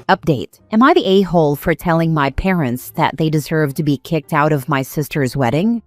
Update. Am I the a-hole for telling my parents that they deserve to be kicked out of my sister's wedding?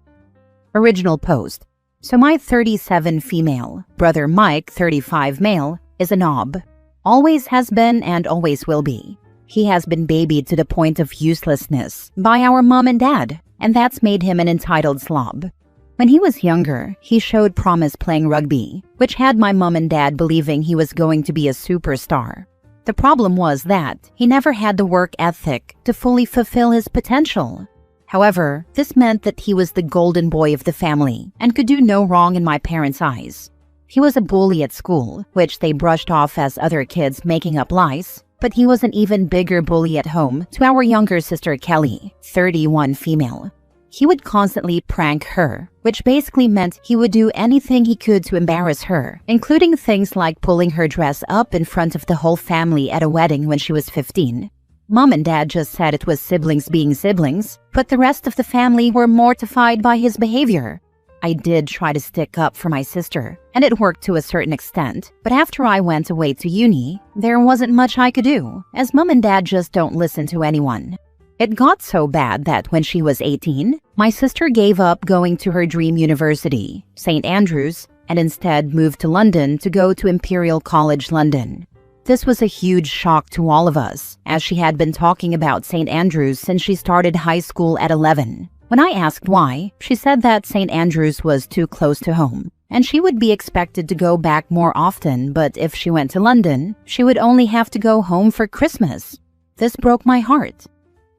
Original post. So my 37 female, brother Mike 35 male, is a knob. Always has been and always will be. He has been babied to the point of uselessness by our mom and dad, and that's made him an entitled slob. When he was younger, he showed promise playing rugby, which had my mom and dad believing he was going to be a superstar. The problem was that he never had the work ethic to fully fulfill his potential. However, this meant that he was the golden boy of the family and could do no wrong in my parents' eyes. He was a bully at school, which they brushed off as other kids making up lies, but he was an even bigger bully at home to our younger sister Kelly, 31 female. He would constantly prank her, which basically meant he would do anything he could to embarrass her, including things like pulling her dress up in front of the whole family at a wedding when she was 15. Mom and Dad just said it was siblings being siblings, but the rest of the family were mortified by his behavior. I did try to stick up for my sister, and it worked to a certain extent, but after I went away to uni, there wasn't much I could do, as Mom and Dad just don't listen to anyone. It got so bad that when she was 18, my sister gave up going to her dream university, St. Andrews, and instead moved to London to go to Imperial College London. This was a huge shock to all of us, as she had been talking about St. Andrews since she started high school at 11. When I asked why, she said that St. Andrews was too close to home, and she would be expected to go back more often, but if she went to London, she would only have to go home for Christmas. This broke my heart.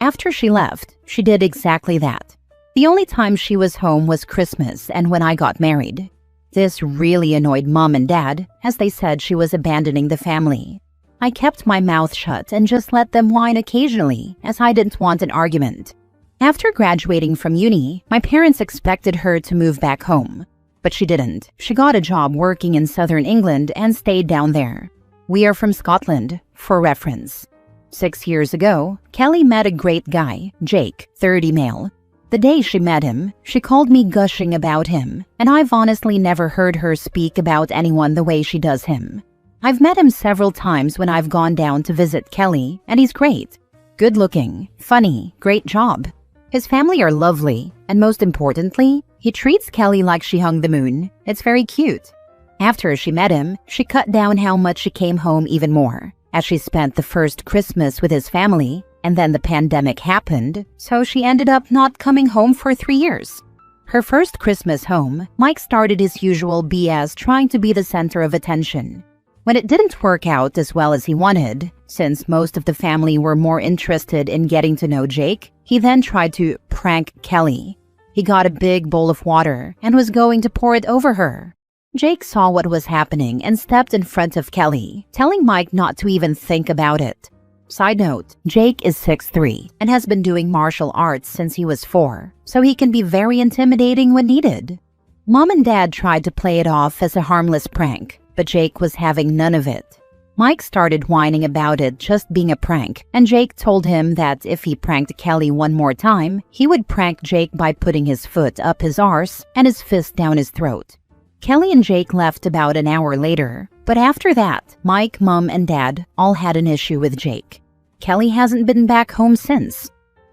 After she left, she did exactly that. The only time she was home was Christmas and when I got married. This really annoyed Mom and Dad, as they said she was abandoning the family. I kept my mouth shut and just let them whine occasionally, as I didn't want an argument. After graduating from uni, my parents expected her to move back home. But she didn't. She got a job working in southern England and stayed down there. We are from Scotland, for reference. 6 years ago, Kelly met a great guy, Jake, 30 male. The day she met him, she called me gushing about him, and I've honestly never heard her speak about anyone the way she does him. I've met him several times when I've gone down to visit Kelly, and he's great. Good looking, funny, great job. His family are lovely, and most importantly, he treats Kelly like she hung the moon. It's very cute. After she met him, she cut down how much she came home even more, as she spent the first Christmas with his family, and then the pandemic happened, so she ended up not coming home for 3 years. Her first Christmas home, Mike started his usual BS trying to be the center of attention. When it didn't work out as well as he wanted, since most of the family were more interested in getting to know Jake, he then tried to prank Kelly. He got a big bowl of water and was going to pour it over her. Jake saw what was happening and stepped in front of Kelly, telling Mike not to even think about it. Side note, Jake is 6'3" and has been doing martial arts since he was 4, so he can be very intimidating when needed. Mom and Dad tried to play it off as a harmless prank, but Jake was having none of it. Mike started whining about it just being a prank, and Jake told him that if he pranked Kelly one more time, he would prank Jake by putting his foot up his arse and his fist down his throat. Kelly and Jake left about an hour later, but after that, Mike, Mom, and Dad all had an issue with Jake. Kelly hasn't been back home since.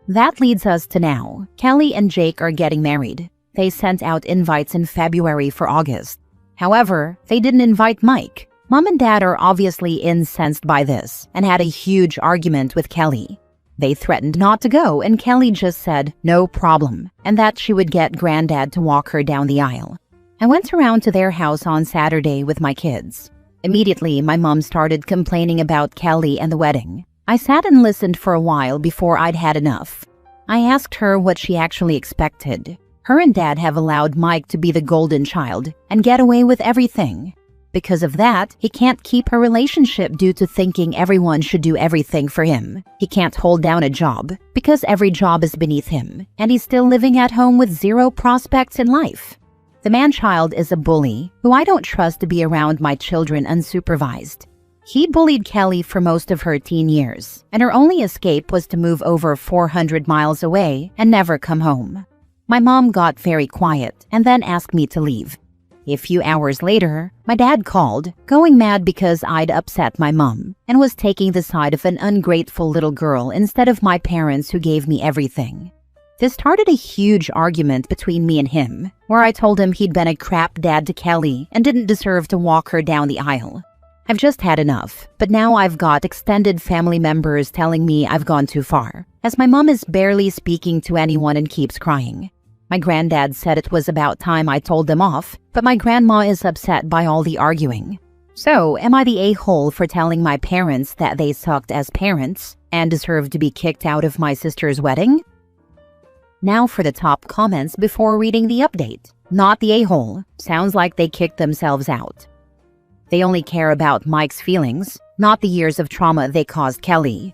That leads us to now. Kelly and Jake are getting married. They sent out invites in February for August. However, they didn't invite Mike. Mom and Dad are obviously incensed by this and had a huge argument with Kelly. They threatened not to go, and Kelly just said no problem, and that she would get Granddad to walk her down the aisle. I went around to their house on Saturday with my kids. Immediately, my mom started complaining about Kelly and the wedding. I sat and listened for a while before I'd had enough. I asked her what she actually expected. Her and Dad have allowed Mike to be the golden child and get away with everything. Because of that, he can't keep a relationship due to thinking everyone should do everything for him. He can't hold down a job because every job is beneath him, and he's still living at home with zero prospects in life. The man-child is a bully who I don't trust to be around my children unsupervised. He bullied Kelly for most of her teen years, and her only escape was to move over 400 miles away and never come home. My mom got very quiet and then asked me to leave. A few hours later, my dad called, going mad because I'd upset my mom and was taking the side of an ungrateful little girl instead of my parents who gave me everything. This started a huge argument between me and him, where I told him he'd been a crap dad to Kelly and didn't deserve to walk her down the aisle. I've just had enough, but now I've got extended family members telling me I've gone too far, as my mom is barely speaking to anyone and keeps crying. My granddad said it was about time I told them off, but my grandma is upset by all the arguing. So, am I the a-hole for telling my parents that they sucked as parents and deserved to be kicked out of my sister's wedding? Now for the top comments before reading the update. Not the a-hole. Sounds like they kicked themselves out. They only care about Mike's feelings, not the years of trauma they caused Kelly.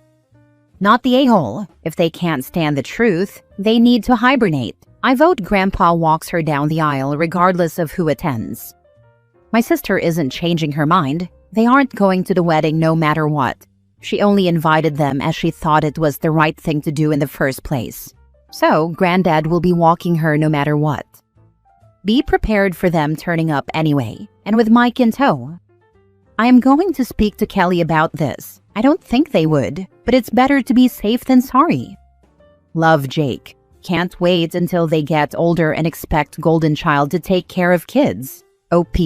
Not the a-hole. If they can't stand the truth, they need to hibernate. I vote Grandpa walks her down the aisle regardless of who attends. My sister isn't changing her mind. They aren't going to the wedding no matter what. She only invited them as she thought it was the right thing to do in the first place. So, Granddad will be walking her no matter what. Be prepared for them turning up anyway, and with Mike in tow. I am going to speak to Kelly about this. I don't think they would, but it's better to be safe than sorry. Love, Jake. Can't wait until they get older and expect Golden Child to take care of kids. OP.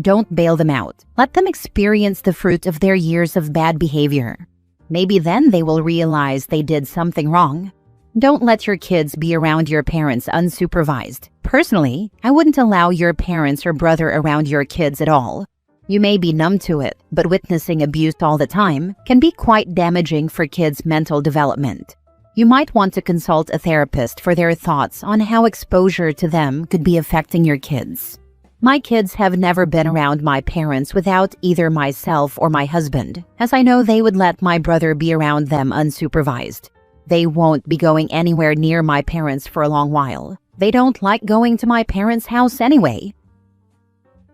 Don't bail them out. Let them experience the fruit of their years of bad behavior. Maybe then they will realize they did something wrong. Don't let your kids be around your parents unsupervised. Personally, I wouldn't allow your parents or brother around your kids at all. You may be numb to it, but witnessing abuse all the time can be quite damaging for kids' mental development. You might want to consult a therapist for their thoughts on how exposure to them could be affecting your kids. My kids have never been around my parents without either myself or my husband, as I know they would let my brother be around them unsupervised. They won't be going anywhere near my parents for a long while. They don't like going to my parents' house anyway.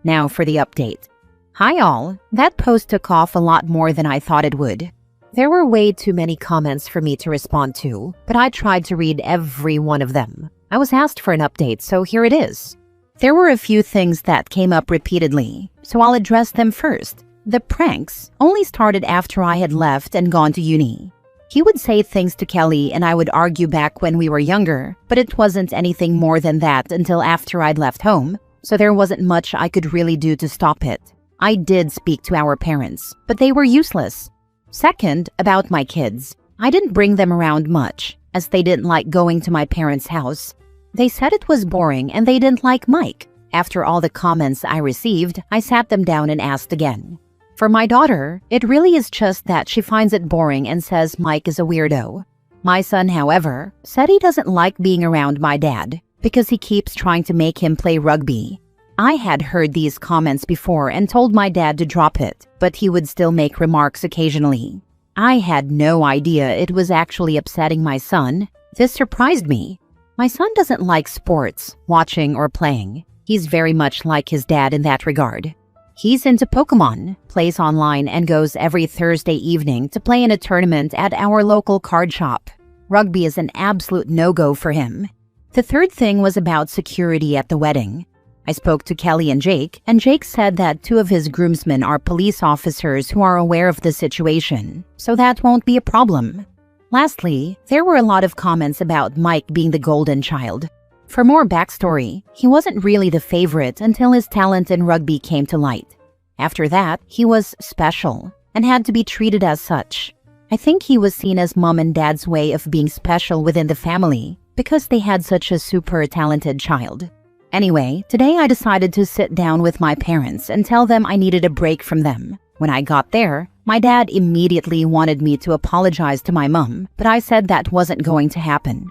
Now for the update. Hi all, that post took off a lot more than I thought it would. There were way too many comments for me to respond to, but I tried to read every one of them. I was asked for an update, so here it is. There were a few things that came up repeatedly, so I'll address them first. The pranks only started after I had left and gone to uni. He would say things to Kelly and I would argue back when we were younger, but it wasn't anything more than that until after I'd left home, so there wasn't much I could really do to stop it. I did speak to our parents, but they were useless. Second, about my kids. I didn't bring them around much, as they didn't like going to my parents' house. They said it was boring and they didn't like Mike. After all the comments I received, I sat them down and asked again. For my daughter, it really is just that she finds it boring and says Mike is a weirdo. My son, however, said he doesn't like being around my dad because he keeps trying to make him play rugby. I had heard these comments before and told my dad to drop it, but he would still make remarks occasionally. I had no idea it was actually upsetting my son. This surprised me. My son doesn't like sports, watching or playing. He's very much like his dad in that regard. He's into Pokemon, plays online, and goes every Thursday evening to play in a tournament at our local card shop. Rugby is an absolute no-go for him. The third thing was about security at the wedding. I spoke to Kelly and Jake said that 2 of his groomsmen are police officers who are aware of the situation, so that won't be a problem. Lastly, there were a lot of comments about Mike being the golden child. For more backstory, he wasn't really the favorite until his talent in rugby came to light. After that, he was special and had to be treated as such. I think he was seen as mom and dad's way of being special within the family because they had such a super talented child. Anyway, today I decided to sit down with my parents and tell them I needed a break from them. When I got there, my dad immediately wanted me to apologize to my mom, but I said that wasn't going to happen.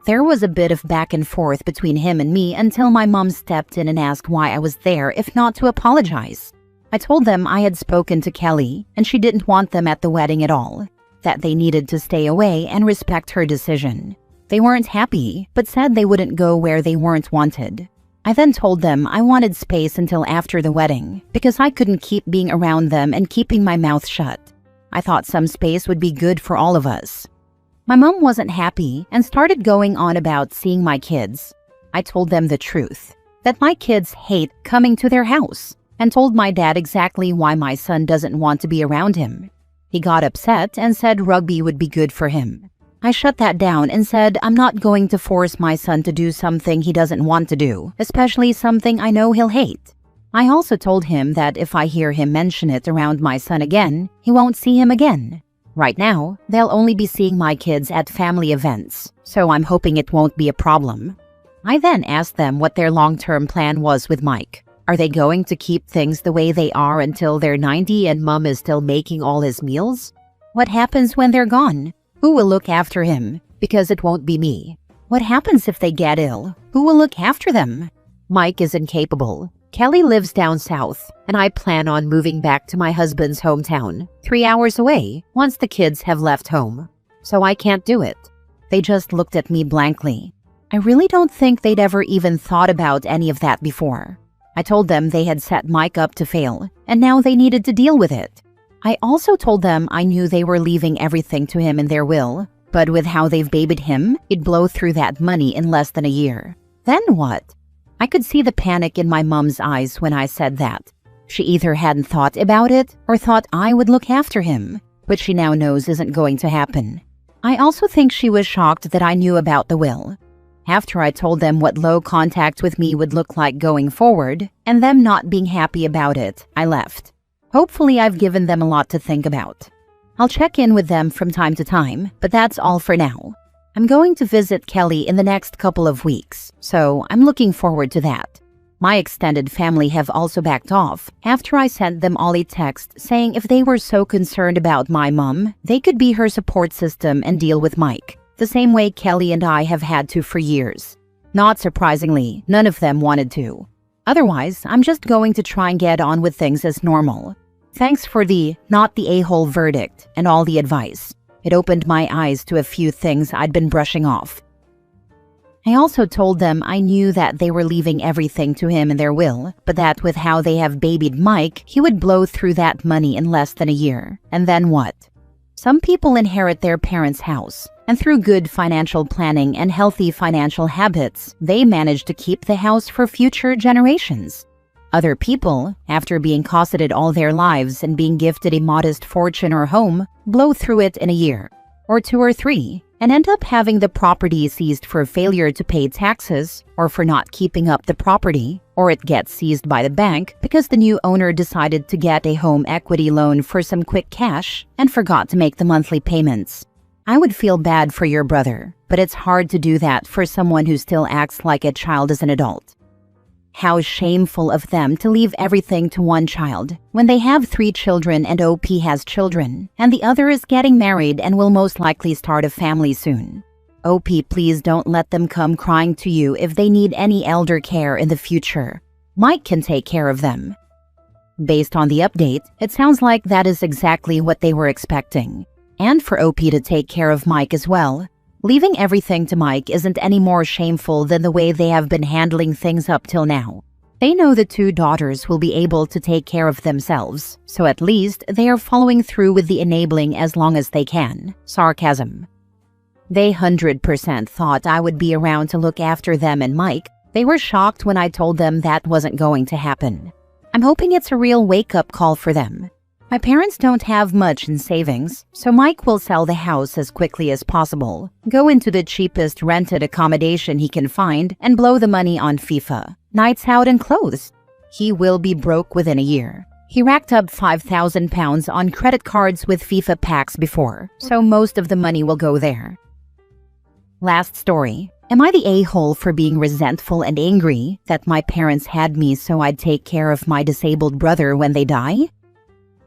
There was a bit of back and forth between him and me until my mom stepped in and asked why I was there if not to apologize. I told them I had spoken to Kelly and she didn't want them at the wedding at all, that they needed to stay away and respect her decision. They weren't happy, but said they wouldn't go where they weren't wanted. I then told them I wanted space until after the wedding because I couldn't keep being around them and keeping my mouth shut. I thought some space would be good for all of us. My mom wasn't happy and started going on about seeing my kids. I told them the truth. that my kids hate coming to their house, and told my dad exactly why my son doesn't want to be around him. He got upset and said rugby would be good for him. I shut that down and said I'm not going to force my son to do something he doesn't want to do, especially something I know he'll hate. I also told him that if I hear him mention it around my son again, he won't see him again. Right now, they'll only be seeing my kids at family events, so I'm hoping it won't be a problem. I then asked them what their long-term plan was with Mike. Are they going to keep things the way they are until they're 90 and Mom is still making all his meals? What happens when they're gone? Who will look after him? Because it won't be me. What happens if they get ill? Who will look after them? Mike is incapable. Kelly lives down south, and I plan on moving back to my husband's hometown, 3 hours away, once the kids have left home. So I can't do it. They just looked at me blankly. I really don't think they'd ever even thought about any of that before. I told them they had set Mike up to fail, and now they needed to deal with it. I also told them I knew they were leaving everything to him in their will, but with how they've babied him, he'd blow through that money in less than a year. Then what? I could see the panic in my mom's eyes when I said that. She either hadn't thought about it or thought I would look after him, which she now knows isn't going to happen. I also think she was shocked that I knew about the will. After I told them what low contact with me would look like going forward, and them not being happy about it, I left. Hopefully I've given them a lot to think about. I'll check in with them from time to time, but that's all for now. I'm going to visit Kelly in the next couple of weeks, so I'm looking forward to that. My extended family have also backed off after I sent them all a text saying if they were so concerned about my mom, they could be her support system and deal with Mike, the same way Kelly and I have had to for years. Not surprisingly, none of them wanted to. Otherwise, I'm just going to try and get on with things as normal. Thanks for the not the a-hole verdict and all the advice. It opened my eyes to a few things I'd been brushing off. I also told them I knew that they were leaving everything to him in their will, but that with how they have babied Mike, he would blow through that money in less than a year. And then what? Some people inherit their parents' house, and through good financial planning and healthy financial habits, they manage to keep the house for future generations. Other people, after being cosseted all their lives and being gifted a modest fortune or home, blow through it in a year, or 2 or 3, and end up having the property seized for failure to pay taxes, or for not keeping up the property, or it gets seized by the bank because the new owner decided to get a home equity loan for some quick cash and forgot to make the monthly payments. I would feel bad for your brother, but it's hard to do that for someone who still acts like a child as an adult. How shameful of them to leave everything to one child when they have 3 children and OP has children, and the other is getting married and will most likely start a family soon. OP, please don't let them come crying to you if they need any elder care in the future. Mike can take care of them. Based on the update, it sounds like that is exactly what they were expecting. And for OP to take care of Mike as well. Leaving everything to Mike isn't any more shameful than the way they have been handling things up till now. They know the 2 daughters will be able to take care of themselves, so at least they are following through with the enabling as long as they can. Sarcasm. They 100% thought I would be around to look after them and Mike. They were shocked when I told them that wasn't going to happen. I'm hoping it's a real wake-up call for them. My parents don't have much in savings, so Mike will sell the house as quickly as possible, go into the cheapest rented accommodation he can find, and blow the money on FIFA, nights out and clothes. He will be broke within a year. He racked up £5,000 on credit cards with FIFA packs before, so most of the money will go there. Last story. Am I the a-hole for being resentful and angry that my parents had me so I'd take care of my disabled brother when they die?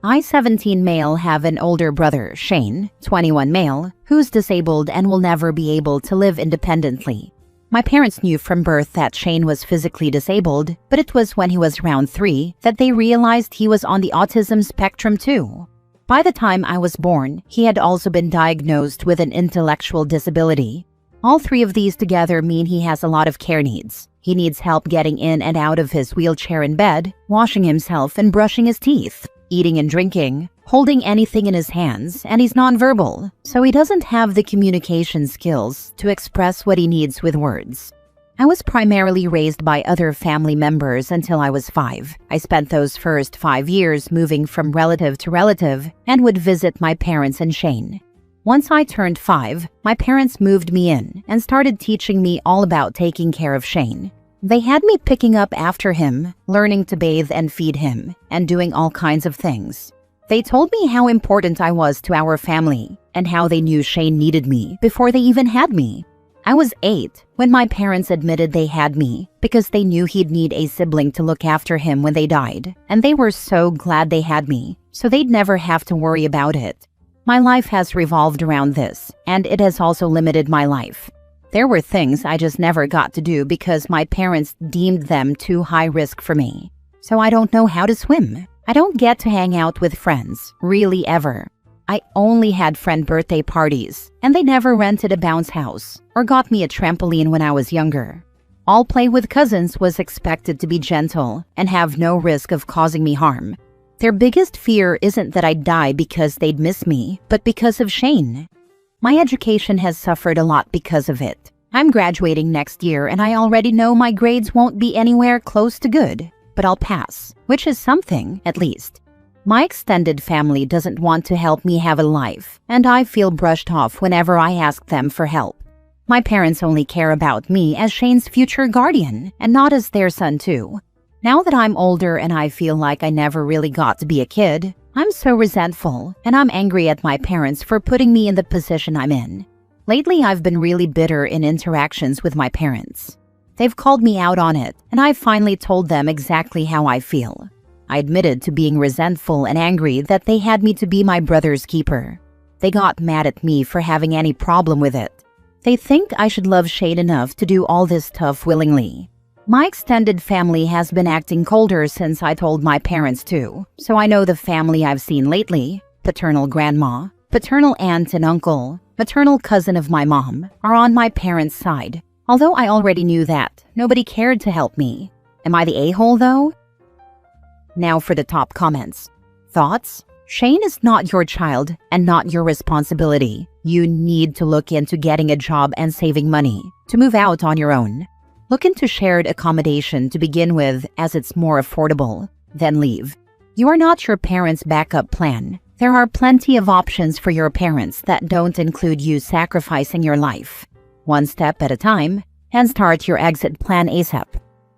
I, 17 male, have an older brother, Shane, 21 male, who's disabled and will never be able to live independently. My parents knew from birth that Shane was physically disabled, but it was when he was around 3 that they realized he was on the autism spectrum too. By the time I was born, he had also been diagnosed with an intellectual disability. All 3 of these together mean he has a lot of care needs. He needs help getting in and out of his wheelchair in bed, washing himself and brushing his teeth, eating and drinking, holding anything in his hands, and he's nonverbal, so he doesn't have the communication skills to express what he needs with words. I was primarily raised by other family members until I was 5. I spent those first 5 years moving from relative to relative and would visit my parents and Shane. Once I turned 5, my parents moved me in and started teaching me all about taking care of Shane. They had me picking up after him, learning to bathe and feed him, and doing all kinds of things. They told me how important I was to our family and how they knew Shane needed me before they even had me. I was 8 when my parents admitted they had me because they knew he'd need a sibling to look after him when they died, and they were so glad they had me, so they'd never have to worry about it. My life has revolved around this, and it has also limited my life. There were things I just never got to do because my parents deemed them too high risk for me. So I don't know how to swim. I don't get to hang out with friends, really ever. I only had friend birthday parties, and they never rented a bounce house or got me a trampoline when I was younger. All play with cousins was expected to be gentle and have no risk of causing me harm. Their biggest fear isn't that I'd die because they'd miss me, but because of Shane. My education has suffered a lot because of it. I'm graduating next year and I already know my grades won't be anywhere close to good, but I'll pass, which is something, at least. My extended family doesn't want to help me have a life, and I feel brushed off whenever I ask them for help. My parents only care about me as Shane's future guardian, and not as their son too. Now that I'm older and I feel like I never really got to be a kid, I'm so resentful, and I'm angry at my parents for putting me in the position I'm in. Lately, I've been really bitter in interactions with my parents. They've called me out on it, and I finally told them exactly how I feel. I admitted to being resentful and angry that they had me to be my brother's keeper. They got mad at me for having any problem with it. They think I should love Shane enough to do all this stuff willingly. My extended family has been acting colder since I told my parents to, so I know the family I've seen lately, paternal grandma, paternal aunt and uncle, maternal cousin of my mom, are on my parents' side. Although I already knew that, nobody cared to help me. Am I the a-hole though? Now for the top comments. Thoughts? Shane is not your child and not your responsibility. You need to look into getting a job and saving money to move out on your own. Look into shared accommodation to begin with as it's more affordable, then leave. You are not your parents' backup plan. There are plenty of options for your parents that don't include you sacrificing your life. One step at a time, and start your exit plan ASAP.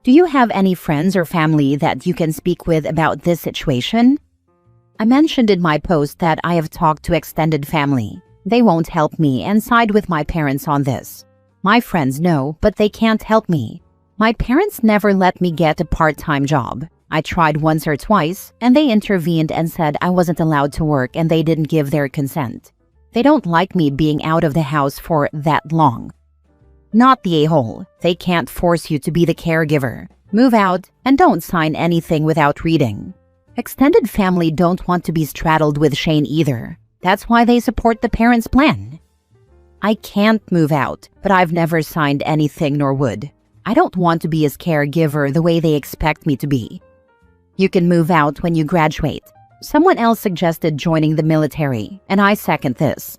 Do you have any friends or family that you can speak with about this situation? I mentioned in my post that I have talked to extended family. They won't help me and side with my parents on this. My friends know, but they can't help me. My parents never let me get a part-time job. I tried once or twice, and they intervened and said I wasn't allowed to work and they didn't give their consent. They don't like me being out of the house for that long. Not the a-hole. They can't force you to be the caregiver. Move out and don't sign anything without reading. Extended family don't want to be straddled with Shane either. That's why they support the parents' plan. I can't move out, but I've never signed anything nor would. I don't want to be his caregiver the way they expect me to be. You can move out when you graduate. Someone else suggested joining the military, and I second this.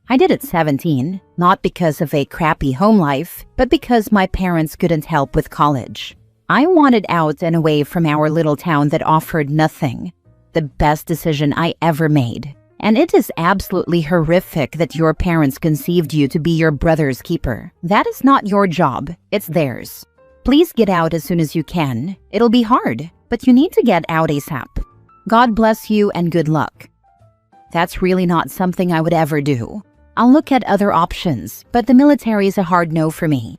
I did at 17, not because of a crappy home life, but because my parents couldn't help with college. I wanted out and away from our little town that offered nothing. The best decision I ever made. And it is absolutely horrific that your parents conceived you to be your brother's keeper. That is not your job, it's theirs. Please get out as soon as you can. It'll be hard, but you need to get out ASAP. God bless you and good luck. That's really not something I would ever do. I'll look at other options, but the military is a hard no for me.